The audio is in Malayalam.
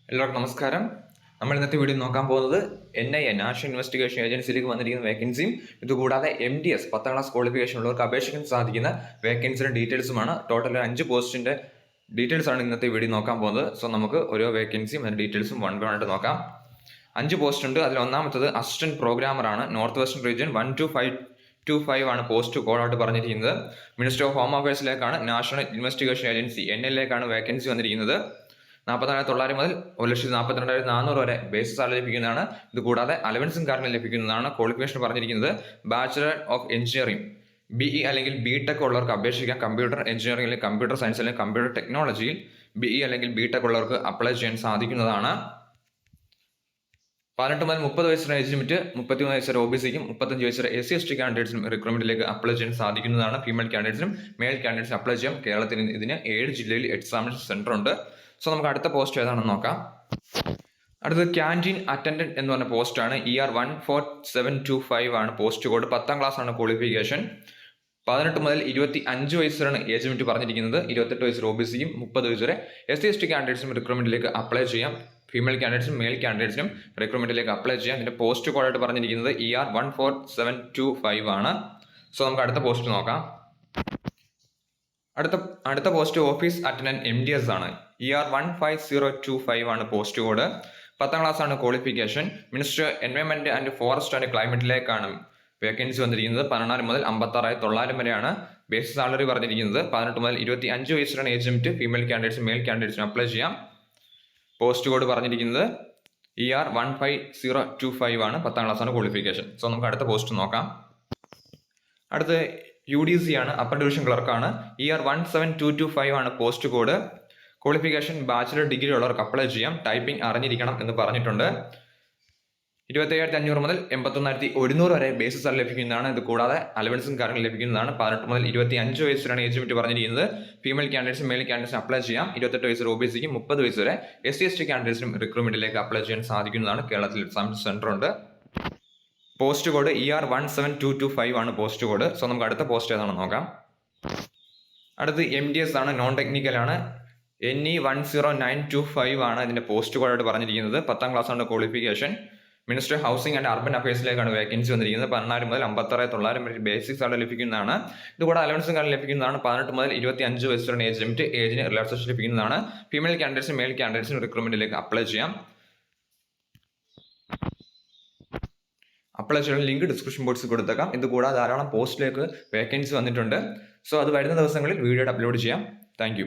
എല്ലാവർക്കും നമസ്കാരം. നമ്മൾ ഇന്നത്തെ വീഡിയോ നോക്കാൻ പോകുന്നത് NIA നാഷണൽ ഇൻവെസ്റ്റിഗേഷൻ ഏജൻസിയിലേക്ക് വന്നിരിക്കുന്ന വേക്കൻസിയും ഇതുകൂടാതെ MDS 10ാം ക്ലാസ് ക്വാളിഫിക്കേഷൻ ഉള്ളവർക്ക് അപേക്ഷിക്കാൻ സാധിക്കുന്ന വേക്കൻസിയുടെ ഡീറ്റെയിൽസുമാണ്. ടോട്ടൽ 5 പോസ്റ്റിന്റെ ഡീറ്റെയിൽസ് ആണ് ഇന്നത്തെ വീഡിയോ നോക്കാൻ പോകുന്നത്. സോ നമുക്ക് ഓരോ വേക്കൻസിയും അതിന്റെ ഡീറ്റെയിൽസും വൺ ബൈ ആയിട്ട് നോക്കാം. 5 പോസ്റ്റ് ഉണ്ട്. അതിൽ ഒന്നാമത്തത് അസിസ്റ്റന്റ് പ്രോഗ്രാമർ ആണ്. നോർത്ത് വെസ്റ്റേൺ റീജിയൻ 12525 ആണ് പോസ്റ്റ് കോഡായിട്ട് പറഞ്ഞിരിക്കുന്നത്. മിനിസ്റ്റർ ഓഫ് ഹോം അഫയേഴ്സിലേക്കാണ്, national investigation agency NIA vacancy വന്നിരിക്കുന്നത്. 44,900 മുതൽ 1,42,400 വരെ ബേസിക് സാലറി ലഭിക്കുന്നതാണ്. ഇത് കൂടാതെ അലവൻസും കാര്യങ്ങളും ലഭിക്കുന്നതാണ്. ക്വാളിഫിക്കേഷൻ പറഞ്ഞിരിക്കുന്നത് ബാച്ചിലർ ഓഫ് എഞ്ചിനീയറിംഗ് BE അല്ലെങ്കിൽ BTech ഉള്ളവർക്ക് അപേക്ഷിക്കാം. കമ്പ്യൂട്ടർ എഞ്ചിനീയറിംഗ് അല്ലെങ്കിൽ കമ്പ്യൂട്ടർ സയൻസ് അല്ലെങ്കിൽ കമ്പ്യൂട്ടർ ടെക്നോളജിയിൽ BE അല്ലെങ്കിൽ BTech ഉള്ളവർക്ക് അപ്ലൈ ചെയ്യാൻ സാധിക്കുന്നതാണ്. 18 മുതൽ 30 വയസ്സിന് ഏജ് ലിമിറ്റ്, 33 വയസ്സ് വരെ OBCക്കും 35 വയസ്സ് വരെ SC/ST കാൻഡിഡേറ്റ്സിനും റിക്രൂട്ട്മെന്റിലേക്ക് അപ്ലൈ ചെയ്യാൻ സാധിക്കുന്നതാണ്. ഫീമെയിൽ കാൻഡിഡേറ്റ്സിനും മെയിൽ കാൻഡിഡേറ്റ്സിനും അപ്ലൈ ചെയ്യാം. കേരളത്തിൽ ഇതിന് 7 ജില്ലയിൽ എക്സാമിനേഷൻ സെന്റർ ഉണ്ട്. സോ നമുക്ക് അടുത്ത പോസ്റ്റ് ഏതാണെന്ന് നോക്കാം. അടുത്തത് ക്യാൻറ്റീൻ അറ്റൻഡന്റ് എന്ന് പറഞ്ഞ പോസ്റ്റാണ്. ER 14725 ആണ് പോസ്റ്റ് കോഡ്. 10ാം ക്ലാസ് ആണ് ക്വാളിഫിക്കേഷൻ. 18 മുതൽ 25 വയസ്സ് വരെയാണ് ഏജ് ലിമിറ്റ് പറഞ്ഞിരിക്കുന്നത്. 28 വയസ്സ് OBCയും 30 വയസ്സ് വരെ SC/ST കാൻഡിഡേറ്റ്സിനും റിക്രൂട്ട്മെന്റിലേക്ക് അപ്ലൈ ചെയ്യാം. ഫീമെയിൽ കാൻഡിഡേറ്റ്സും മെയിൽ കാൻഡിഡേറ്റ്സിനും റിക്രൂട്ട്മെന്റിലേക്ക് അപ്ലൈ ചെയ്യാം. ഇതിന്റെ പോസ്റ്റ് കോഡായിട്ട് പറഞ്ഞിരിക്കുന്നത് ER 14725 ആണ്. സോ നമുക്ക് അടുത്ത പോസ്റ്റ് നോക്കാം. അടുത്ത പോസ്റ്റ് ഓഫീസ് അറ്റൻഡന്റ് MDS ആണ്. ER 15025 ആണ് പോസ്റ്റ് കോഡ്. 10ാം ക്ലാസ് ആണ് qualification. Minister environment and forest and ക്ലൈമറ്റിലേക്കാണ് വേക്കൻസി വന്നിരിക്കുന്നത്. 14 മുതൽ 56,900 വരെയാണ് ബേസിക് സാലറി പറഞ്ഞിരിക്കുന്നത്. 18 മുതൽ 25 വയസ്സിലാണ് ഏജ് ലിമിറ്റ്. ഫീമെയിൽ കാൻഡിഡേറ്റ്സും മെയിൽ കാൻഡിഡേറ്റ്സിനും അപ്ലൈ ചെയ്യാം. പോസ്റ്റ് കോഡ് പറഞ്ഞിരിക്കുന്നത് ER 15025 ആണ്. 10ാം ക്ലാസ് ആണ് ക്വാളിഫിക്കേഷൻ. സോ നമുക്ക് അടുത്ത പോസ്റ്റ് നോക്കാം. അടുത്ത UDC ആണ്, അപ്പർ ഡിവിഷൻ ക്ലർക്കാണ്. ER 17225 ആണ് post code. Qualification bachelor degree ഉള്ളവർക്ക് അപ്ലൈ ചെയ്യാം. ടൈപ്പിംഗ് അറിഞ്ഞിരിക്കണം എന്ന് പറഞ്ഞിട്ടുണ്ട്. 27,500 മുതൽ 81,100 വരെ ബേസിക് സാലറി ലഭിക്കുന്നതാണ്. ഇത് കൂടാതെ അലവൻസും കാര്യങ്ങളും ലഭിക്കുന്നതാണ്. 18 മുതൽ 25 വയസ്സിലാണ് ഏജ് ലിമിറ്റ് പറഞ്ഞിരിക്കുന്നത്. ഫീമെയിൽ കാൻഡിഡേറ്റ്സും മെയിൽ കാൻഡിഡേറ്റ്സും അപ്ലൈ ചെയ്യാം. 28 വയസ്സ് OBCക്കും 30 വയസ്സ് വരെ SC/ST കാൻഡിഡേറ്റ്സിനും റിക്രൂട്ട്മെന്റിലേക്ക് അപ്ലൈ ചെയ്യാൻ സാധിക്കുന്നതാണ്. കേരളത്തിൽ എക്സാമിനേഷൻ സെന്റർ ഉണ്ട്. പോസ്റ്റ് കോഡ് ER 17225 ആണ് പോസ്റ്റ് കോഡ്. സോ നമുക്ക് അടുത്ത പോസ്റ്റ് ഏതാണെന്ന് നോക്കാം. അടുത്ത് MDS ആണ്, നോൺ ടെക്നിക്കൽ ആണ്. NE 10925 ആണ് ഇതിന്റെ പോസ്റ്റ് കോഡായിട്ട് പറഞ്ഞിരിക്കുന്നത്. 10ാം ക്ലാസ് ആണ് qualification. Minister housing and urban അഫയേഴ്സിലേക്കാണ് വേക്കൻസി വന്നിരിക്കുന്നത്. 16 മുതൽ 56,900 വരെ ബേസിക് സാലറി ലഭിക്കുന്നതാണ്. ഇതുകൂടെ അലവൻസും കാര്യം ലഭിക്കുന്നതാണ്. 18 മുതൽ 25 വയസ്സ് വരെ ഏജ് ലിമിറ്റ്. ഏജിന് റിലാക്സേഷൻ ലഭിക്കുന്നതാണ്. ഫീമെയിൽ കാൻഡിഡേറ്റ്സും മെയിൽ കാൻഡിഡേറ്റ്സിനും റിക്രൂട്ട്മെന്റിലേക്ക് അപ്ലൈ ചെയ്യാം. അപ്ലൈ ചെയ്യാൻ ലിങ്ക് ഡിസ്ക്രിപ്ഷൻ ബോക്സിൽ കൊടുത്തേക്കാം. ഇത് കൂടാതെ ധാരാളം പോസ്റ്റിലേക്ക് വേക്കൻസി വന്നിട്ടുണ്ട്. സോ അത് വരുന്ന ദിവസങ്ങളിൽ വീഡിയോ അപ്ലോഡ് ചെയ്യാം. താങ്ക്